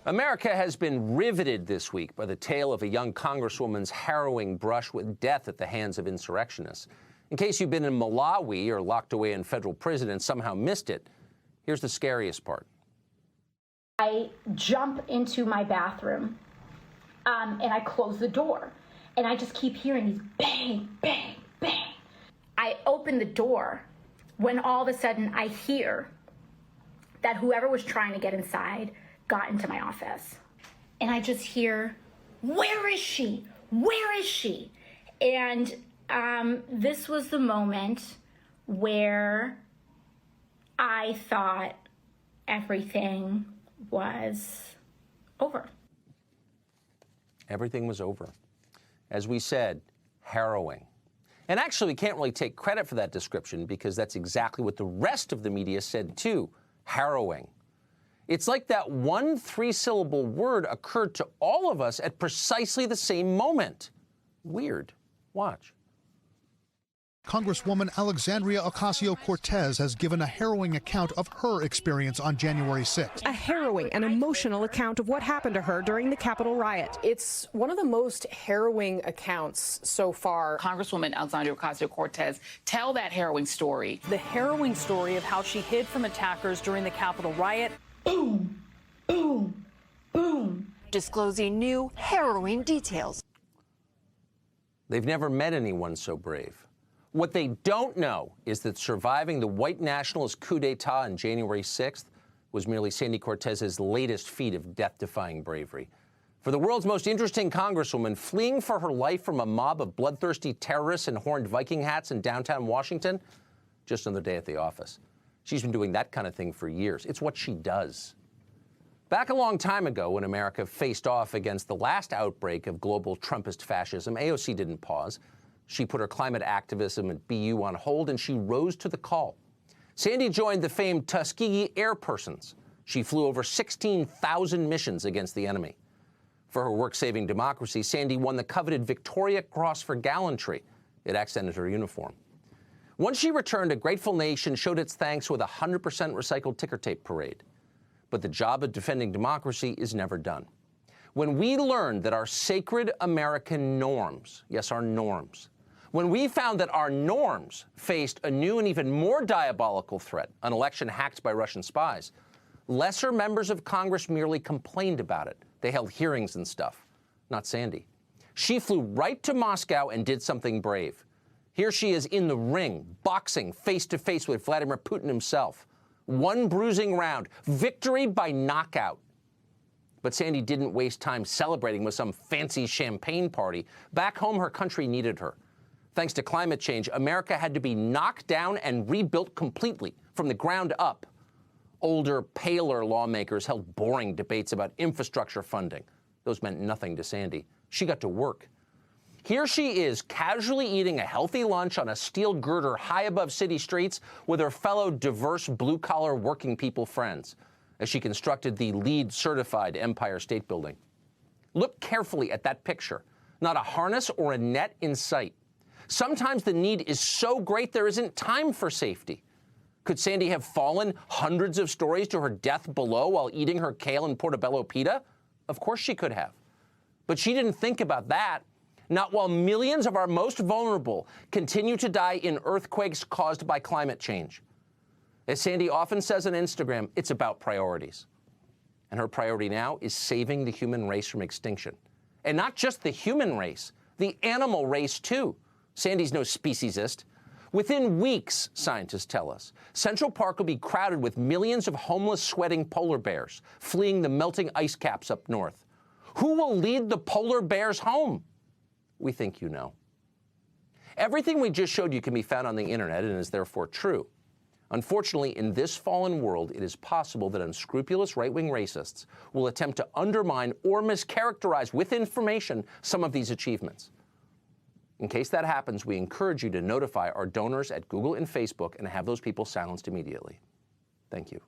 America has been riveted this week by the tale of a young congresswoman's harrowing brush with death at the hands of insurrectionists. In case you've been in Malawi or locked away in federal prison and somehow missed it, here's the scariest part. I jump into my bathroom and I close the door, and I just keep hearing these bang, bang, bang. I open the door when all of a sudden I hear that whoever was trying to get inside got into my office. And I just hear, "Where is she? Where is she?" And this was the moment where I thought everything was over. Everything was over. As we said, harrowing. And actually, we can't really take credit for that description because that's exactly what the rest of the media said too, harrowing. It's like that one three-syllable word occurred to all of us at precisely the same moment. Weird. Watch. Congresswoman Alexandria Ocasio-Cortez has given a harrowing account of her experience on January 6th. A harrowing and emotional account of what happened to her during the Capitol riot. It's one of the most harrowing accounts so far. Congresswoman Alexandria Ocasio-Cortez, tell that harrowing story. The harrowing story of how she hid from attackers during the Capitol riot. Boom, boom, boom. Disclosing new harrowing details. They've never met anyone so brave. What they don't know is that surviving the white nationalist coup d'etat on January 6th was merely Sandy Cortez's latest feat of death-defying bravery. For the world's most interesting congresswoman, fleeing for her life from a mob of bloodthirsty terrorists in horned Viking hats in downtown Washington, just another day at the office. She's been doing that kind of thing for years. It's what she does. Back a long time ago, when America faced off against the last outbreak of global Trumpist fascism, AOC didn't pause. She put her climate activism at BU on hold, and she rose to the call. Sandy joined the famed Tuskegee Air Persons. She flew over 16,000 missions against the enemy. For her work saving democracy, Sandy won the coveted Victoria Cross for gallantry. It accented her uniform. Once she returned, a grateful nation showed its thanks with a 100% recycled ticker tape parade. But the job of defending democracy is never done. When we learned that our sacred American norms, yes, our norms, when we found that our norms faced a new and even more diabolical threat, an election hacked by Russian spies, lesser members of Congress merely complained about it. They held hearings and stuff. Not Sandy. She flew right to Moscow and did something brave. Here she is in the ring, boxing face-to-face with Vladimir Putin himself. One bruising round, victory by knockout. But Sandy didn't waste time celebrating with some fancy champagne party. Back home, her country needed her. Thanks to climate change, America had to be knocked down and rebuilt completely from the ground up. Older, paler lawmakers held boring debates about infrastructure funding. Those meant nothing to Sandy. She got to work. Here she is, casually eating a healthy lunch on a steel girder high above city streets with her fellow diverse blue-collar working people friends as she constructed the LEED-certified Empire State Building. Look carefully at that picture. Not a harness or a net in sight. Sometimes the need is so great there isn't time for safety. Could Sandy have fallen hundreds of stories to her death below while eating her kale and portobello pita? Of course she could have. But she didn't think about that. Not while millions of our most vulnerable continue to die in earthquakes caused by climate change. As Sandy often says on Instagram, it's about priorities. And her priority now is saving the human race from extinction. And not just the human race, the animal race too. Sandy's no speciesist. Within weeks, scientists tell us, Central Park will be crowded with millions of homeless, sweating polar bears fleeing the melting ice caps up north. Who will lead the polar bears home? We think you know. Everything we just showed you can be found on the internet and is therefore true. Unfortunately, in this fallen world, it is possible that unscrupulous right-wing racists will attempt to undermine or mischaracterize with information some of these achievements. In case that happens, we encourage you to notify our donors at Google and Facebook and have those people silenced immediately. Thank you.